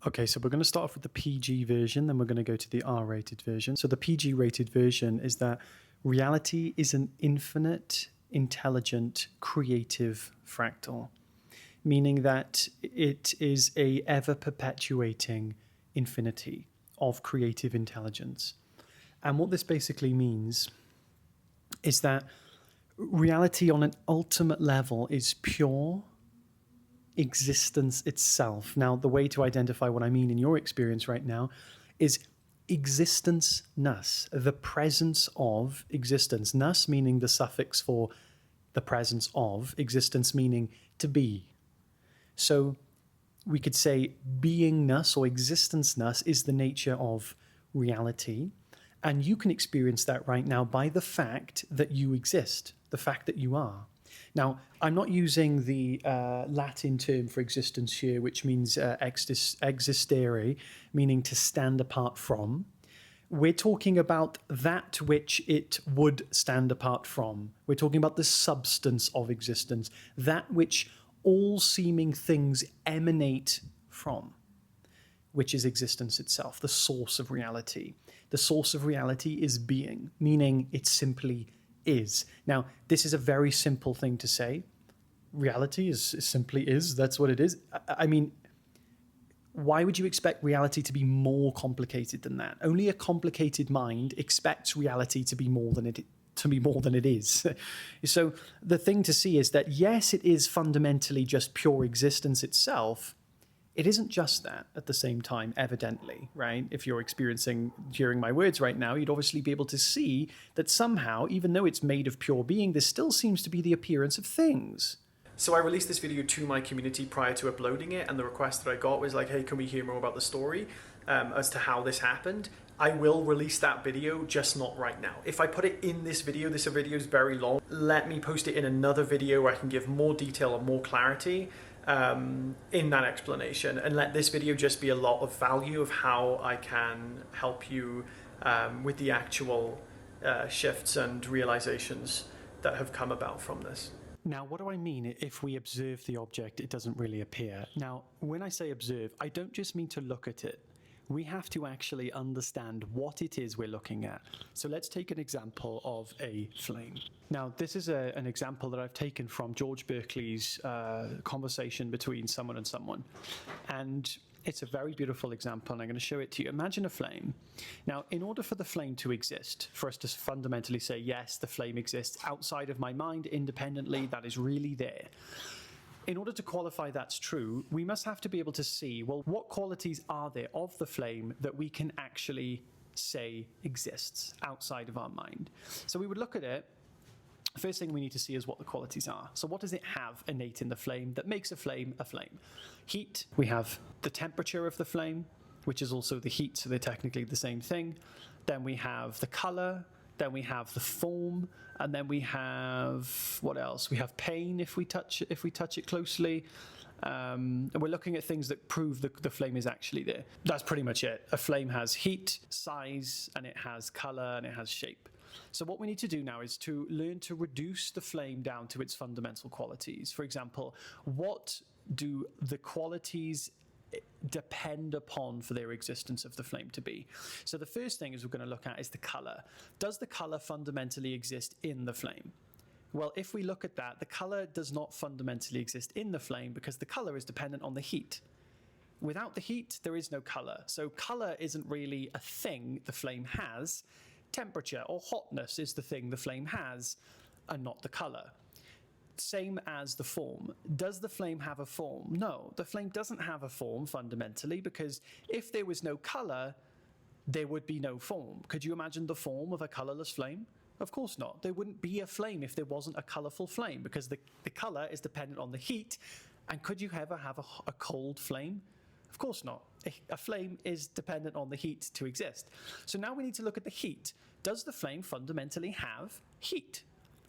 Okay, so we're going to start off with the PG version, then we're going to go to the R-rated version. So the PG-rated version is that reality is an infinite, intelligent, creative fractal, meaning that it is a ever-perpetuating infinity of creative intelligence. And what this basically means is that reality on an ultimate level is pure existence itself. Now, the way to identify what I mean in your experience right now is existence-ness, the presence of existence. Ness meaning the suffix for the presence of, existence meaning to be. So we could say beingness or existence-ness is the nature of reality. And you can experience that right now by the fact that you exist, the fact that you are. Now, I'm not using the Latin term for existence here, which means existere, meaning to stand apart from. We're talking about that which it would stand apart from. We're talking about the substance of existence, that which all seeming things emanate from, which is existence itself, the source of reality. The source of reality is being, meaning it simply is. Now, this is a very simple thing to say. Reality is simply is. That's what it is. I mean, why would you expect reality to be more complicated than that? Only a complicated mind expects reality to be more than it is. So the thing to see is that, yes, it is fundamentally just pure existence itself. It isn't just that at the same time, evidently, right? If you're hearing my words right now, you'd obviously be able to see that somehow, even though it's made of pure being, there still seems to be the appearance of things. So I released this video to my community prior to uploading it, and the request that I got was like, hey, can we hear more about the story as to how this happened? I will release that video, just not right now. If I put it in this video is very long, let me post it in another video where I can give more detail and more clarity in that explanation, and let this video just be a lot of value of how I can help you with the actual shifts and realizations that have come about from this. Now, what do I mean if we observe the object, it doesn't really appear? Now, when I say observe, I don't just mean to look at it. We have to actually understand what it is we're looking at. So let's take an example of a flame. Now, this is an example that I've taken from George Berkeley's conversation between someone and someone. And it's a very beautiful example, and I'm going to show it to you. Imagine a flame. Now, in order for the flame to exist, for us to fundamentally say, yes, the flame exists outside of my mind, independently, that is really there. In order to qualify that's true, we must have to be able to see, well, what qualities are there of the flame that we can actually say exists outside of our mind? So we would look at it. First thing we need to see is what the qualities are. So what does it have innate in the flame that makes a flame a flame? Heat. We have the temperature of the flame, which is also the heat, so they're technically the same thing. Then we have the color. Then we have the form, and then we have, what else? We have pain if we touch it closely. And we're looking at things that prove the flame is actually there. That's pretty much it. A flame has heat, size, and it has color, and it has shape. So what we need to do now is to learn to reduce the flame down to its fundamental qualities. For example, what do the qualities depend upon for their existence of the flame to be? So the first thing is we're going to look at is the color. Does the color fundamentally exist in the flame? Well, if we look at that, the color does not fundamentally exist in the flame because the color is dependent on the heat. Without the heat, there is no color. So color isn't really a thing the flame has. Temperature or hotness is the thing the flame has, and not the color. Same as the form. Does the flame have a form? No, the flame doesn't have a form fundamentally, because if there was no color, there would be no form. Could you imagine the form of a colorless flame? Of course not. There wouldn't be a flame if there wasn't a colorful flame, because the color is dependent on the heat. And could you ever have a cold flame? Of course not. A flame is dependent on the heat to exist. So now we need to look at the heat. Does the flame fundamentally have heat?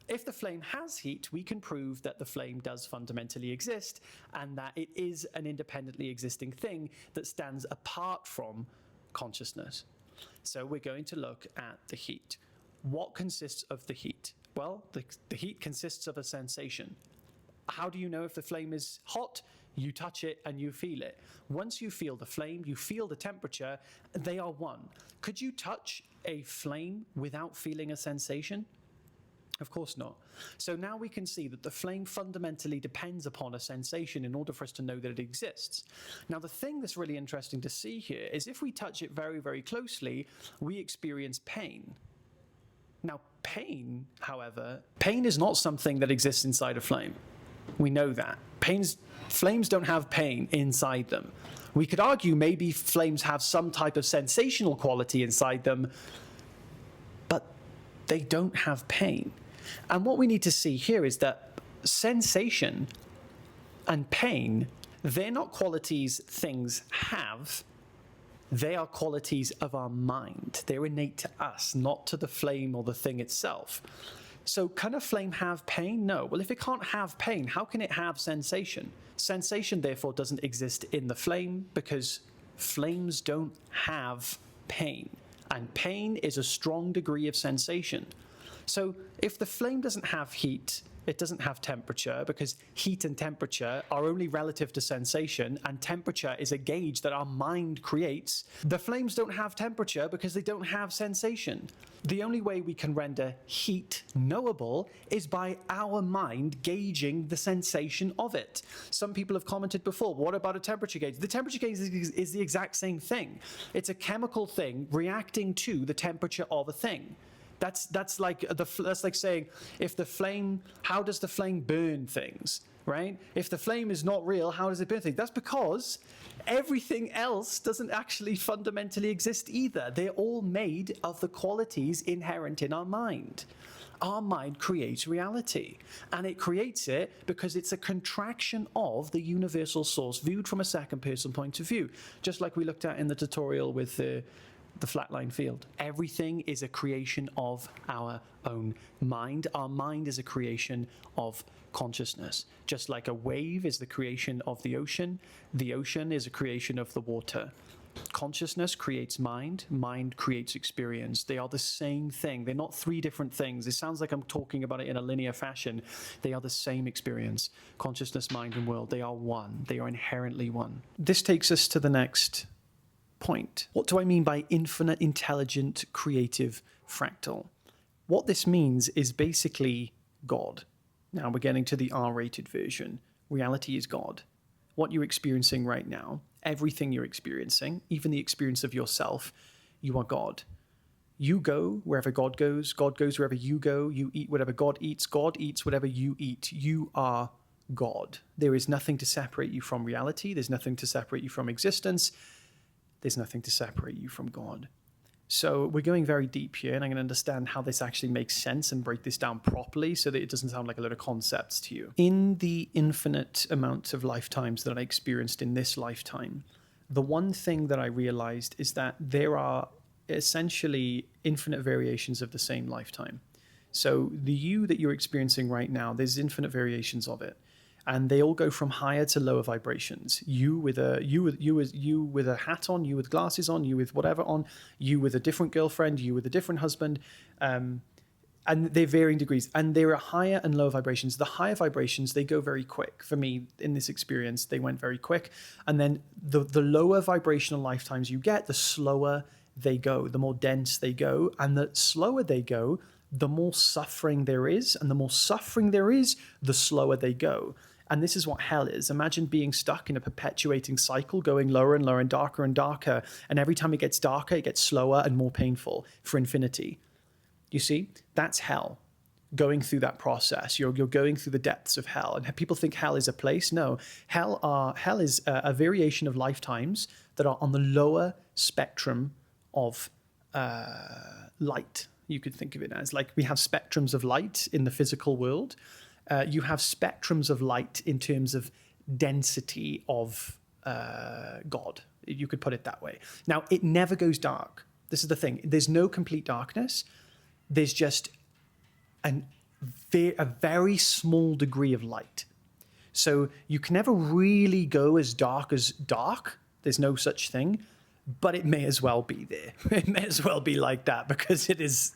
If the flame has heat, we can prove that the flame does fundamentally exist and that it is an independently existing thing that stands apart from consciousness. So we're going to look at the heat. What consists of the heat? Well, the heat consists of a sensation. How do you know if the flame is hot? You touch it and you feel it. Once you feel the flame, you feel the temperature, they are one. Could you touch a flame without feeling a sensation? Of course not. So now we can see that the flame fundamentally depends upon a sensation in order for us to know that it exists. Now, the thing that's really interesting to see here is if we touch it very, very closely, we experience pain. Now, pain, however, pain is not something that exists inside a flame. We know that. Flames don't have pain inside them. We could argue maybe flames have some type of sensational quality inside them, but they don't have pain. And what we need to see here is that sensation and pain, they're not qualities things have. They are qualities of our mind. They're innate to us, not to the flame or the thing itself. So can a flame have pain? No. Well, if it can't have pain, how can it have sensation? Sensation, therefore, doesn't exist in the flame because flames don't have pain. And pain is a strong degree of sensation. So if the flame doesn't have heat, it doesn't have temperature, because heat and temperature are only relative to sensation, and temperature is a gauge that our mind creates. The flames don't have temperature because they don't have sensation. The only way we can render heat knowable is by our mind gauging the sensation of it. Some people have commented before, what about a temperature gauge? The temperature gauge is the exact same thing. It's a chemical thing reacting to the temperature of a thing. That's like saying, if the flame, how does the flame burn things, right? If the flame is not real, how does it burn things? That's because everything else doesn't actually fundamentally exist either. They're all made of the qualities inherent in our mind. Our mind creates reality, and it creates it because it's a contraction of the universal source viewed from a second person point of view, just like we looked at in the tutorial with the flatline field. Everything is a creation of our own mind. Our mind is a creation of consciousness. Just like a wave is the creation of the ocean is a creation of the water. Consciousness creates mind, mind creates experience. They are the same thing. They're not three different things. It sounds like I'm talking about it in a linear fashion. They are the same experience. Consciousness, mind, and world, they are one. They are inherently one. This takes us to the next point. What do I mean by infinite, intelligent, creative fractal? What this means is basically God. Now we're getting to the R-rated version. Reality is God. What you're experiencing right now, everything you're experiencing, even the experience of yourself, you are God. You go wherever God goes wherever you go, you eat whatever God eats whatever you eat. You are God. There is nothing to separate you from reality. There's nothing to separate you from existence. There's nothing to separate you from God. So we're going very deep here, and I'm going to understand how this actually makes sense and break this down properly so that it doesn't sound like a lot of concepts to you. In the infinite amount of lifetimes that I experienced in this lifetime, the one thing that I realized is that there are essentially infinite variations of the same lifetime. So the you that you're experiencing right now, there's infinite variations of it. And they all go from higher to lower vibrations. You with a hat on, you with glasses on, you with whatever on, you with a different girlfriend, you with a different husband, and they're varying degrees. And there are higher and lower vibrations. The higher vibrations, they go very quick. For me, in this experience, they went very quick. And then the lower vibrational lifetimes you get, the slower they go, the more dense they go, and the slower they go, the more suffering there is, and the more suffering there is, the slower they go. And this is what hell is. Imagine being stuck in a perpetuating cycle, going lower and lower and darker, and every time it gets darker, it gets slower and more painful for infinity. You see, that's hell. Going through that process, you're going through the depths of hell. And people think hell is a place. No, hell is a variation of lifetimes that are on the lower spectrum of light. You could think of it as like we have spectrums of light in the physical world. You have spectrums of light in terms of density of God. You could put it that way. Now, it never goes dark. This is the thing. There's no complete darkness. There's just a very small degree of light. So you can never really go as dark as dark. There's no such thing. But it may as well be there. It may as well be like that because it is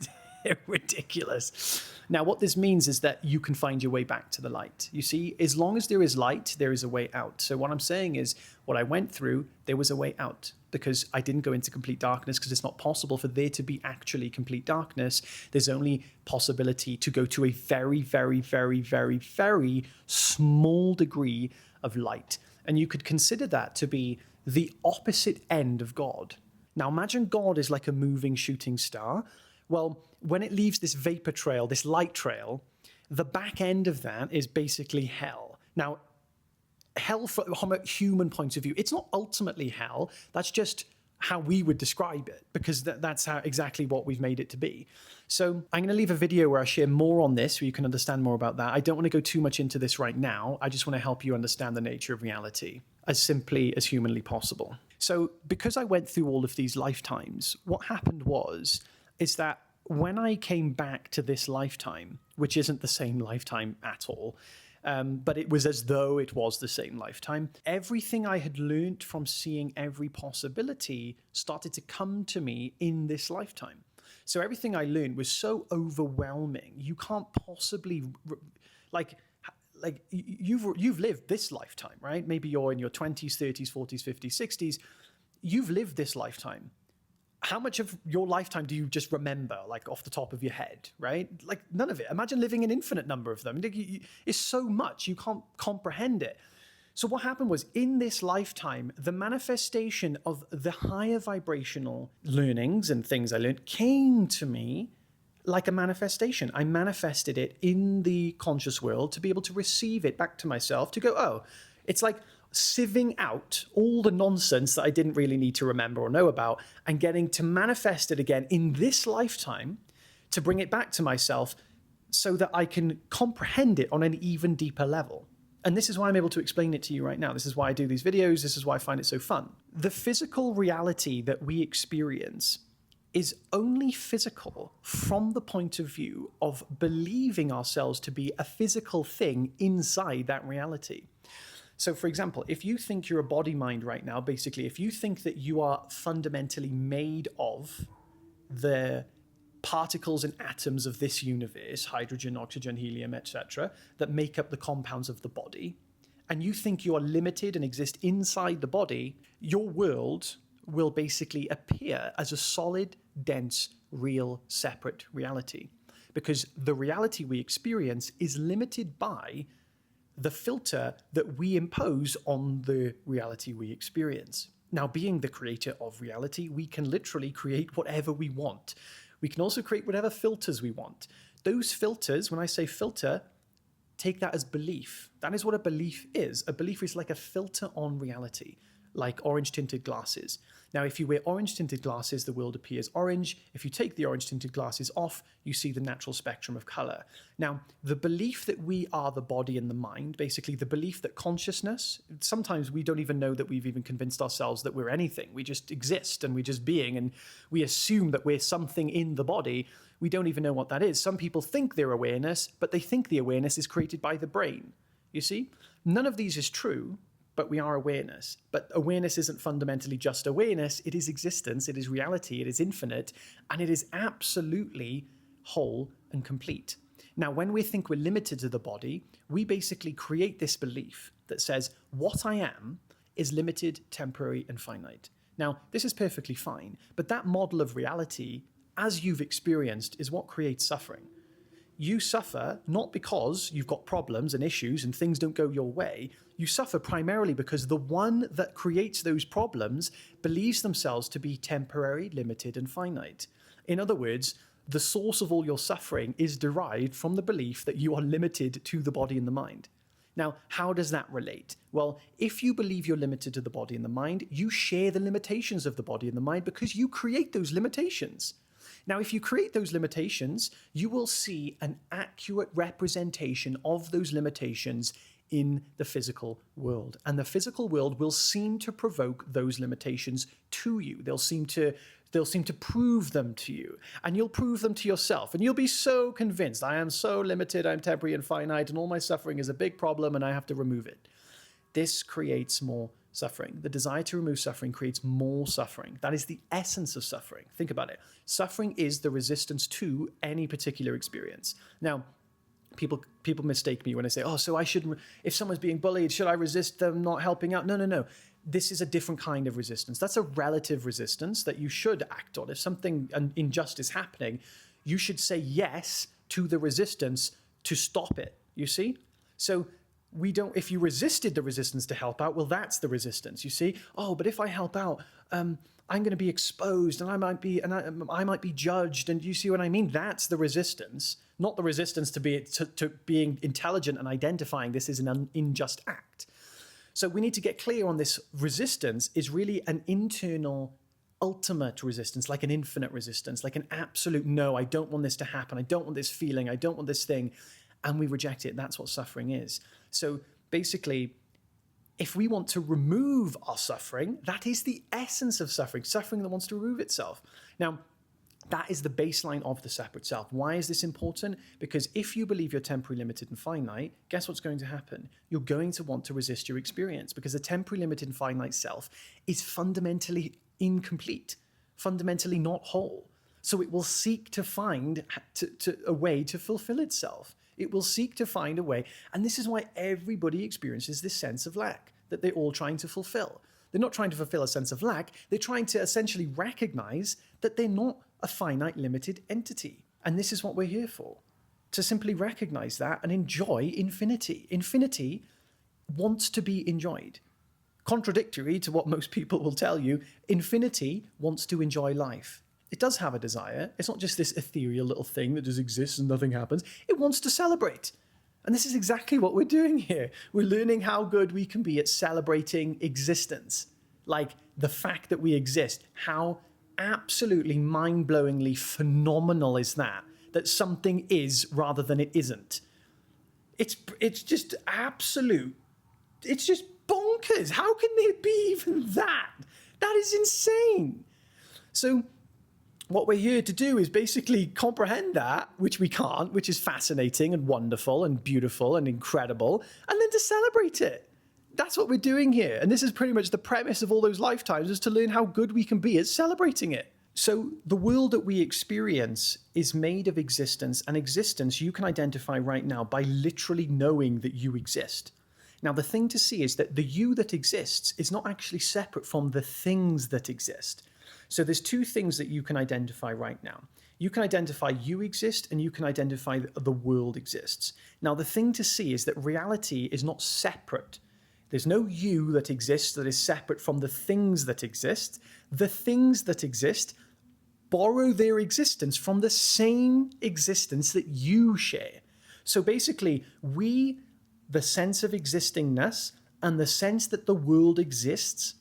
Ridiculous. Now, what this means is that you can find your way back to the light. You see, as long as there is light, there is a way out. So what I'm saying is, what I went through, there was a way out, because I didn't go into complete darkness, because it's not possible for there to be actually complete darkness. There's only possibility to go to a very, very, very, very, very small degree of light. And you could consider that to be the opposite end of God. Now, imagine God is like a moving shooting star. Well, when it leaves this vapor trail, this light trail, the back end of that is basically hell. Now, hell from a human point of view, it's not ultimately hell. That's just how we would describe it, because that's exactly what we've made it to be. So I'm going to leave a video where I share more on this, where you can understand more about that. I don't want to go too much into this right now. I just want to help you understand the nature of reality as simply as humanly possible. So because I went through all of these lifetimes, what happened is that when I came back to this lifetime, which isn't the same lifetime at all, but it was as though it was the same lifetime, everything I had learned from seeing every possibility started to come to me in this lifetime. So everything I learned was so overwhelming. You can't possibly, like you've lived this lifetime, right? Maybe you're in your 20s, 30s, 40s, 50s, 60s. You've lived this lifetime. How much of your lifetime do you just remember, like off the top of your head, right? Like none of it. Imagine living an infinite number of them. It's so much, you can't comprehend it. So what happened was, in this lifetime, the manifestation of the higher vibrational learnings and things I learned came to me like a manifestation. I manifested it in the conscious world to be able to receive it back to myself, to go, oh, it's like sieving out all the nonsense that I didn't really need to remember or know about, and getting to manifest it again in this lifetime to bring it back to myself so that I can comprehend it on an even deeper level. And this is why I'm able to explain it to you right now. This is why I do these videos. This is why I find it so fun. The physical reality that we experience is only physical from the point of view of believing ourselves to be a physical thing inside that reality. So, for example, if you think you're a body mind right now, basically, if you think that you are fundamentally made of the particles and atoms of this universe, hydrogen, oxygen, helium, etc., that make up the compounds of the body, and you think you are limited and exist inside the body, your world will basically appear as a solid, dense, real, separate reality. Because the reality we experience is limited by the filter that we impose on the reality we experience. Now, being the creator of reality, we can literally create whatever we want. We can also create whatever filters we want. Those filters, when I say filter, take that as belief. That is what a belief is. A belief is like a filter on reality, like orange-tinted glasses. Now, if you wear orange-tinted glasses, the world appears orange. If you take the orange-tinted glasses off, you see the natural spectrum of color. Now, the belief that we are the body and the mind, basically the belief that consciousness, sometimes we don't even know that we've even convinced ourselves that we're anything. We just exist and we're just being, and we assume that we're something in the body. We don't even know what that is. Some people think they're awareness, but they think the awareness is created by the brain. You see? None of these is true. But we are awareness. But awareness isn't fundamentally just awareness. It is existence, it is reality, it is infinite, and it is absolutely whole and complete. Now, when we think we're limited to the body, we basically create this belief that says, what I am is limited, temporary, and finite. Now, this is perfectly fine, but that model of reality, as you've experienced, is what creates suffering. You suffer not because you've got problems and issues and things don't go your way. You suffer primarily because the one that creates those problems believes themselves to be temporary, limited, and finite. In other words, the source of all your suffering is derived from the belief that you are limited to the body and the mind. Now, how does that relate? Well, if you believe you're limited to the body and the mind, you share the limitations of the body and the mind because you create those limitations. Now, if you create those limitations, you will see an accurate representation of those limitations in the physical world. And the physical world will seem to provoke those limitations to you. They'll seem to prove them to you. And you'll prove them to yourself. And you'll be so convinced, I am so limited, I'm temporary and finite, and all my suffering is a big problem, and I have to remove it. This creates more suffering. The desire to remove suffering creates more suffering. That is the essence of suffering. Think about it. Suffering is the resistance to any particular experience. Now, people mistake me when I say, oh, so I should, if someone's being bullied, should I resist them not helping out? No. This is a different kind of resistance. That's a relative resistance that you should act on. If something, an injustice happening, you should say yes to the resistance to stop it, you see? So if you resisted the resistance to help out, well, that's the resistance, you see? Oh, but if I help out, I'm going to be exposed and I might be judged. And you see what I mean? That's the resistance, not the resistance to being intelligent and identifying this as an unjust act. So we need to get clear on this. Resistance is really an internal ultimate resistance, like an infinite resistance, like an absolute no, I don't want this to happen. I don't want this feeling. I don't want this thing. And we reject it. That's what suffering is. So basically, if we want to remove our suffering, that is the essence of suffering, suffering that wants to remove itself. Now, that is the baseline of the separate self. Why is this important? Because if you believe you're temporally limited and finite, guess what's going to happen? You're going to want to resist your experience because the temporally limited and finite self is fundamentally incomplete, fundamentally not whole. So it will seek to find a way to fulfill itself. It will seek to find a way. And this is why everybody experiences this sense of lack that they're all trying to fulfill. They're not trying to fulfill a sense of lack. They're trying to essentially recognize that they're not a finite, limited entity. And this is what we're here for, to simply recognize that and enjoy infinity. Infinity wants to be enjoyed. Contradictory to what most people will tell you, infinity wants to enjoy life. It does have a desire. It's not just this ethereal little thing that just exists and nothing happens. It wants to celebrate. And this is exactly what we're doing here. We're learning how good we can be at celebrating existence. Like the fact that we exist. How absolutely mind-blowingly phenomenal is that something is rather than it isn't. It's just absolute. It's just bonkers. How can there be even that? That is insane. So what we're here to do is basically comprehend that, which we can't, which is fascinating and wonderful and beautiful and incredible, and then to celebrate it. That's what we're doing here. And this is pretty much the premise of all those lifetimes, is to learn how good we can be at celebrating it. So the world that we experience is made of existence, and existence you can identify right now by literally knowing that you exist. Now, the thing to see is that the you that exists is not actually separate from the things that exist. So there's two things that you can identify right now. You can identify you exist, and you can identify the world exists. Now, the thing to see is that reality is not separate. There's no you that exists that is separate from the things that exist. The things that exist borrow their existence from the same existence that you share. So basically, the sense of existingness and the sense that the world exists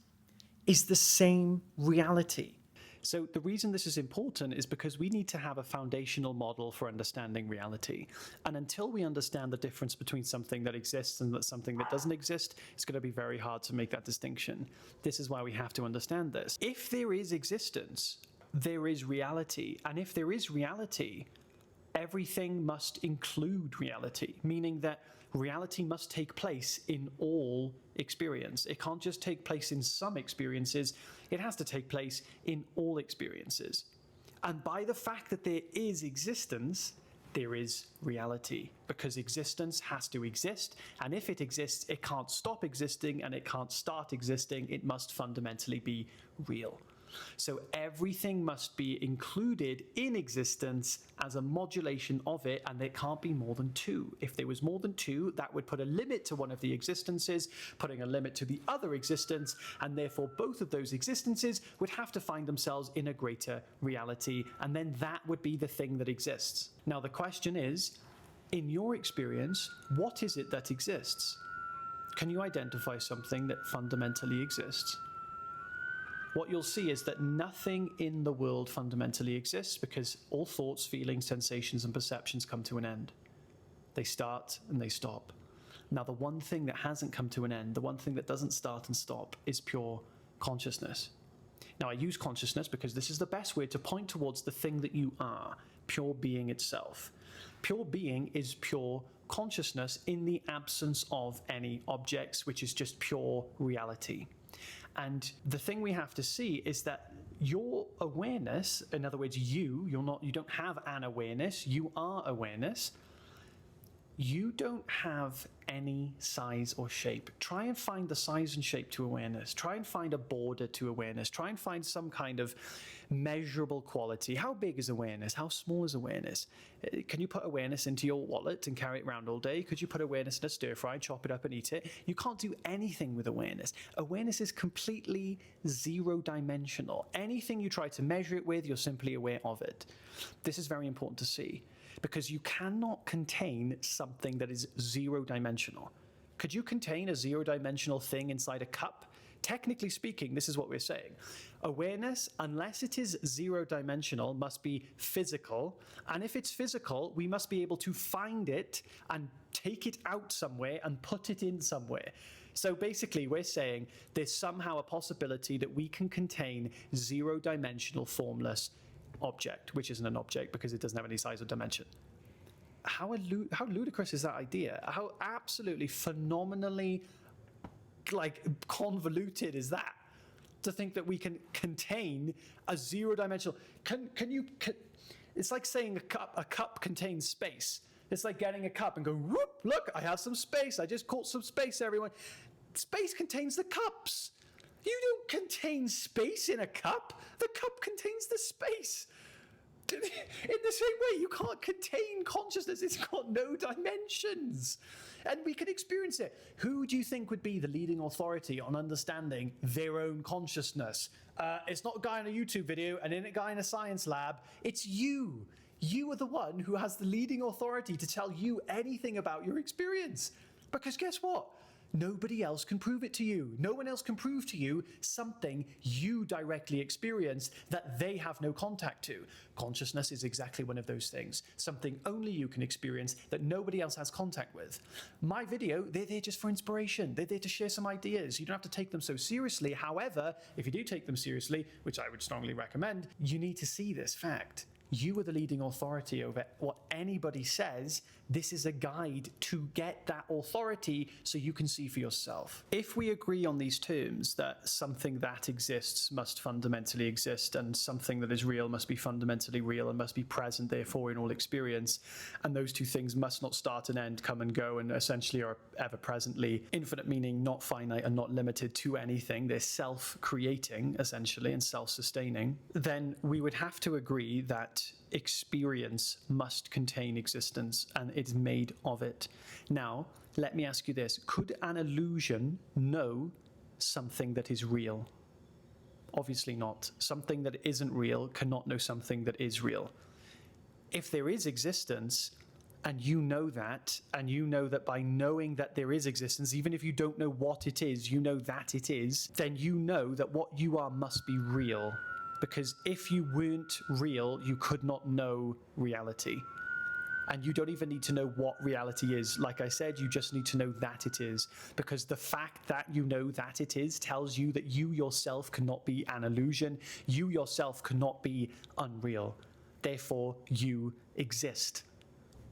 is the same reality. So the reason this is important is because we need to have a foundational model for understanding reality. And until we understand the difference between something that exists and something that doesn't exist, it's going to be very hard to make that distinction. This is why we have to understand this. If there is existence, there is reality. And if there is reality, everything must include reality, meaning that reality must take place in all experience. It can't just take place in some experiences. It has to take place in all experiences. And by the fact that there is existence, there is reality, because existence has to exist. And if it exists, it can't stop existing and it can't start existing. It must fundamentally be real. So everything must be included in existence as a modulation of it, and there can't be more than two. If there was more than two, that would put a limit to one of the existences, putting a limit to the other existence, and therefore both of those existences would have to find themselves in a greater reality, and then that would be the thing that exists. Now the question is, in your experience, what is it that exists? Can you identify something that fundamentally exists? What you'll see is that nothing in the world fundamentally exists, because all thoughts, feelings, sensations, and perceptions come to an end. They start and they stop. Now, the one thing that hasn't come to an end, the one thing that doesn't start and stop, is pure consciousness. Now, I use consciousness because this is the best way to point towards the thing that you are, pure being itself. Pure being is pure consciousness in the absence of any objects, which is just pure reality. And the thing we have to see is that your awareness, in other words, you don't have an awareness, you are awareness. You don't have any size or shape. Try and find the size and shape to awareness. Try and find a border to awareness. Try and find some kind of measurable quality. How big is awareness? How small is awareness? Can you put awareness into your wallet and carry it around all day? Could you put awareness in a stir fry, chop it up and eat it? You can't do anything with awareness. Awareness is completely zero-dimensional. Anything you try to measure it with, you're simply aware of it. This is very important to see, because you cannot contain something that is zero-dimensional. Could you contain a zero-dimensional thing inside a cup? Technically speaking, this is what we're saying. Awareness, unless it is zero-dimensional, must be physical. And if it's physical, we must be able to find it and take it out somewhere and put it in somewhere. So basically, we're saying there's somehow a possibility that we can contain zero-dimensional formless object, which isn't an object because it doesn't have any size or dimension. How ludicrous is that idea? How absolutely phenomenally convoluted is that, to think that we can contain a zero-dimensional. It's like saying a cup contains space. It's like getting a cup and go, whoop, look, I have some space. I just caught some space, everyone. Space contains the cups. You don't contain space in a cup. The cup contains the space. In the same way, you can't contain consciousness. It's got no dimensions. And we can experience it. Who do you think would be the leading authority on understanding their own consciousness? It's not a guy in a YouTube video and a guy in a science lab. It's you. You are the one who has the leading authority to tell you anything about your experience. Because guess what? Nobody else can prove it to you. No one else can prove to you something you directly experience that they have no contact to. Consciousness is exactly one of those things. Something only you can experience that nobody else has contact with. My video, they're there just for inspiration. They're there to share some ideas. You don't have to take them so seriously. However, if you do take them seriously, which I would strongly recommend, you need to see this fact. You are the leading authority over what anybody says. This is a guide to get that authority so you can see for yourself. If we agree on these terms, that something that exists must fundamentally exist and something that is real must be fundamentally real and must be present, therefore, in all experience, and those two things must not start and end, come and go, and essentially are ever presently infinite, meaning not finite and not limited to anything, they're self-creating, essentially, and self-sustaining, then we would have to agree that experience must contain existence and it's made of it. Now, let me ask you this. Could an illusion know something that is real? Obviously not. Something that isn't real cannot know something that is real. If there is existence, and you know that by knowing that there is existence, even if you don't know what it is, you know that it is, then you know that what you are must be real. Because if you weren't real, you could not know reality. And you don't even need to know what reality is. Like I said, you just need to know that it is. Because the fact that you know that it is tells you that you yourself cannot be an illusion. You yourself cannot be unreal. Therefore, you exist.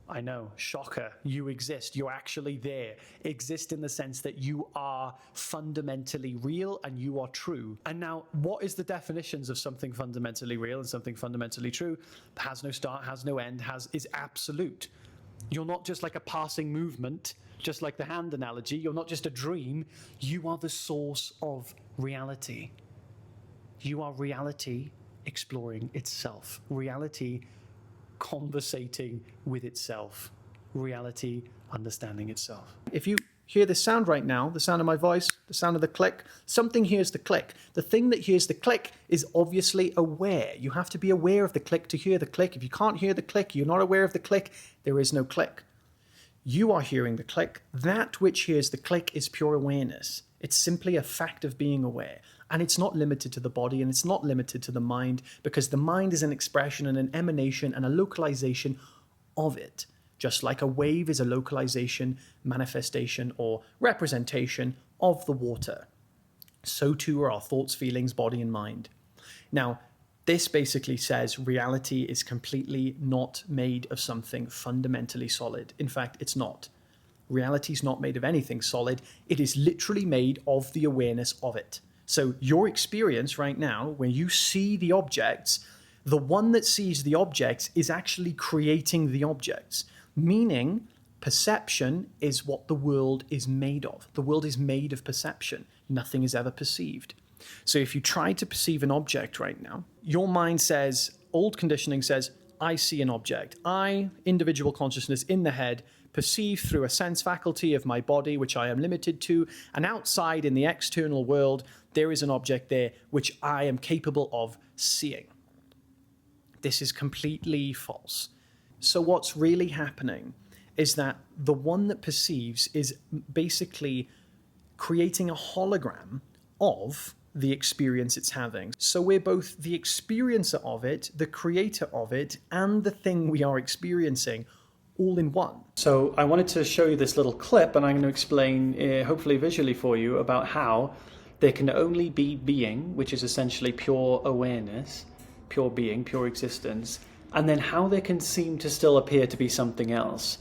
I know, shocker, you exist, you're actually there. Exist in the sense that you are fundamentally real and you are true. And now, what is the definitions of something fundamentally real and something fundamentally true? Has no start, has no end, is absolute. You're not just like a passing movement, just like the hand analogy, you're not just a dream, you are the source of reality. You are reality exploring itself. Reality conversating with itself, reality understanding itself. If you hear this sound right now, the sound of my voice, the sound of the click, something hears the click. The thing that hears the click is obviously aware. You have to be aware of the click to hear the click. If you can't hear the click, you're not aware of the click, there is no click. You are hearing the click. That which hears the click is pure awareness. It's simply a fact of being aware. And it's not limited to the body and it's not limited to the mind, because the mind is an expression and an emanation and a localization of it. Just like a wave is a localization, manifestation, or representation of the water. So too are our thoughts, feelings, body, and mind. Now, this basically says reality is completely not made of something fundamentally solid. In fact, it's not. Reality is not made of anything solid. It is literally made of the awareness of it. So your experience right now, when you see the objects, the one that sees the objects is actually creating the objects, meaning perception is what the world is made of. The world is made of perception. Nothing is ever perceived. So if you try to perceive an object right now, your mind says, old conditioning says, I see an object. I, individual consciousness in the head, perceive through a sense faculty of my body, which I am limited to, and outside in the external world, there is an object there which I am capable of seeing. This is completely false. So what's really happening is that the one that perceives is basically creating a hologram of the experience it's having. So we're both the experiencer of it, the creator of it, and the thing we are experiencing all in one. So I wanted to show you this little clip, and I'm going to explain, hopefully visually for you, about how there can only be being, which is essentially pure awareness, pure being, pure existence, and then how there can seem to still appear to be something else.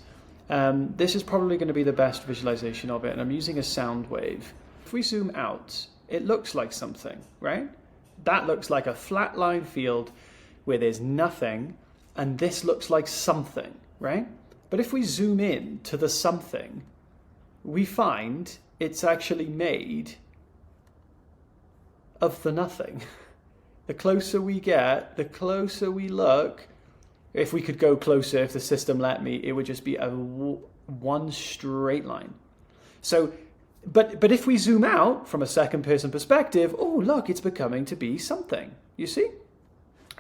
This is probably going to be the best visualization of it, and I'm using a sound wave. If we zoom out, it looks like something, right? That looks like a flatline field where there's nothing, and this looks like something, right? But if we zoom in to the something, we find it's actually made of the nothing. The closer we get, the closer we look. If we could go closer, if the system let me, it would just be a one straight line. So, but if we zoom out from a second person perspective, oh look, it's becoming to be something. You see?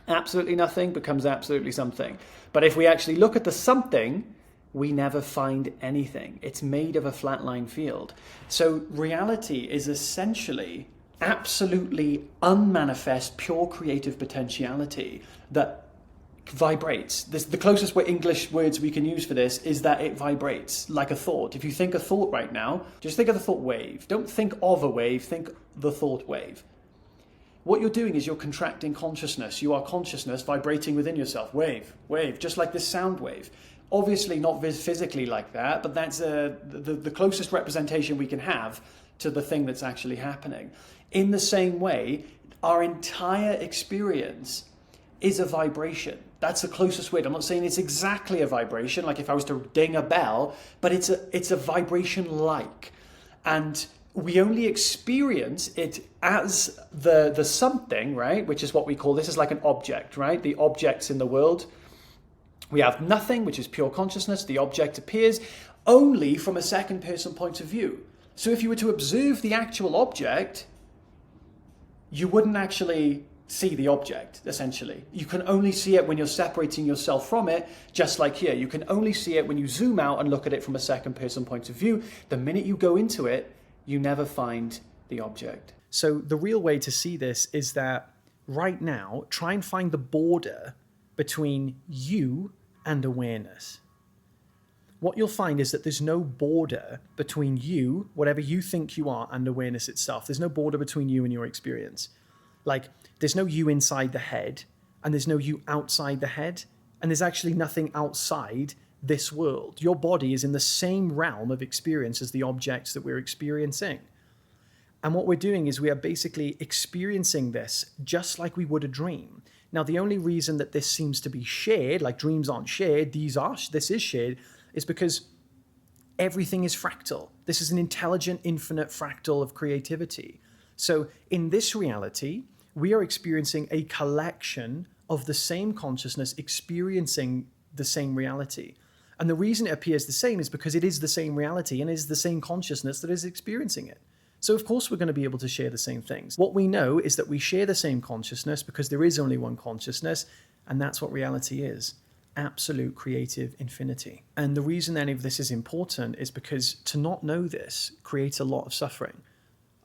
Absolutely nothing becomes absolutely something. But if we actually look at the something, we never find anything. It's made of a flatline field. So reality is essentially absolutely unmanifest, pure creative potentiality that vibrates. The closest English words we can use for this is that it vibrates like a thought. If you think a thought right now, just think of the thought wave. Don't think of a wave, think the thought wave. What you're doing is you're contracting consciousness. You are consciousness vibrating within yourself. Wave, wave, just like this sound wave. Obviously not physically like that, but that's the closest representation we can have to the thing that's actually happening. In the same way, our entire experience is a vibration. That's the closest word. I'm not saying it's exactly a vibration, like if I was to ding a bell, but it's a vibration like. And we only experience it as the something, right? Which is what we call, this is like an object, right? The objects in the world. We have nothing, which is pure consciousness. The object appears only from a second person point of view. So if you were to observe the actual object, you wouldn't actually see the object, essentially. You can only see it when you're separating yourself from it, just like here. You can only see it when you zoom out and look at it from a second person point of view. The minute you go into it, you never find the object. So the real way to see this is that right now, try and find the border between you and awareness. What you'll find is that there's no border between you, whatever you think you are, and awareness itself. There's no border between you and your experience. Like, there's no you inside the head, and there's no you outside the head, and there's actually nothing outside this world. Your body is in the same realm of experience as the objects that we're experiencing. And what we're doing is we are basically experiencing this just like we would a dream. Now, the only reason that this seems to be shared, like dreams aren't shared, this is shared, is because everything is fractal. This is an intelligent, infinite fractal of creativity. So in this reality, we are experiencing a collection of the same consciousness experiencing the same reality. And the reason it appears the same is because it is the same reality and is the same consciousness that is experiencing it. So of course we're going to be able to share the same things. What we know is that we share the same consciousness because there is only one consciousness, and that's what reality is. Absolute creative infinity. And the reason any of this is important is because to not know this creates a lot of suffering.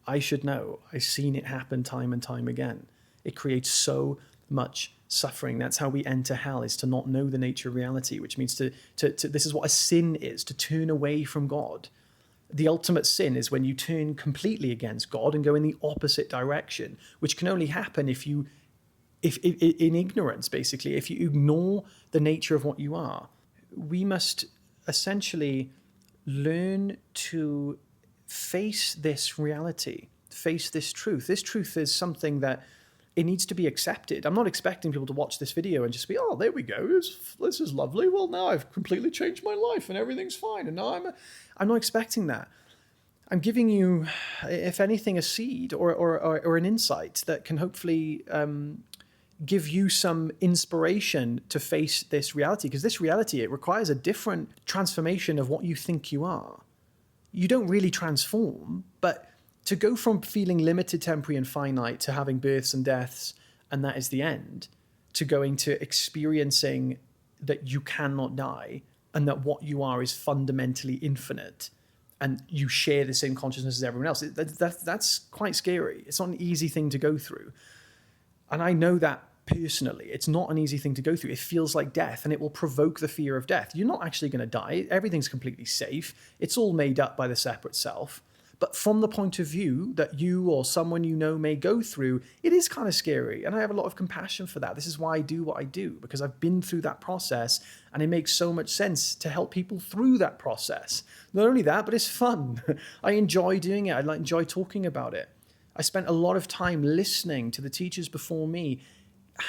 I should know. I've seen it happen time and time again. It creates so much suffering. That's how we enter hell, is to not know the nature of reality, which means to this is what a sin is, to turn away from God. The ultimate sin is when you turn completely against God and go in the opposite direction, which can only happen if in ignorance, basically, if you ignore the nature of what you are. We must essentially learn to face this reality face this truth. This truth is something that it needs to be accepted. I'm not expecting people to watch this video and just be, oh, there we go. This is lovely. Well, now I've completely changed my life and everything's fine. And now I'm not expecting that. I'm giving you, if anything, a seed or an insight that can hopefully give you some inspiration to face this reality. Because this reality, it requires a different transformation of what you think you are. You don't really transform, but to go from feeling limited, temporary, and finite to having births and deaths, and that is the end, to going to experiencing that you cannot die and that what you are is fundamentally infinite and you share the same consciousness as everyone else, that's quite scary. It's not an easy thing to go through. And I know that personally. It's not an easy thing to go through. It feels like death, and it will provoke the fear of death. You're not actually going to die. Everything's completely safe. It's all made up by the separate self. But from the point of view that you or someone you know may go through, it is kind of scary. And I have a lot of compassion for that. This is why I do what I do, because I've been through that process, and it makes so much sense to help people through that process. Not only that, but it's fun. I enjoy doing it. I enjoy talking about it. I spent a lot of time listening to the teachers before me,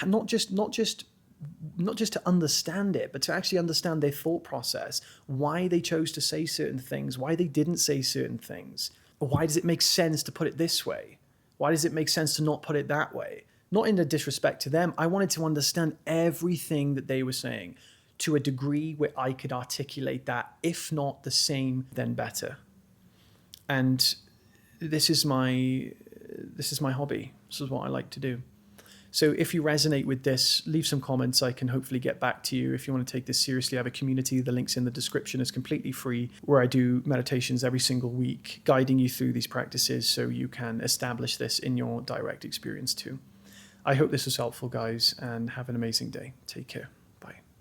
not just to understand it, but to actually understand their thought process, why they chose to say certain things, why they didn't say certain things. Why does it make sense to put it this way? Why does it make sense to not put it that way? Not in a disrespect to them. I wanted to understand everything that they were saying to a degree where I could articulate that, if not the same, then better. And this is my hobby. This is what I like to do. So if you resonate with this, leave some comments. I can hopefully get back to you. If you want to take this seriously, I have a community. The link's in the description. It's completely free, where I do meditations every single week, guiding you through these practices so you can establish this in your direct experience too. I hope this was helpful, guys, and have an amazing day. Take care.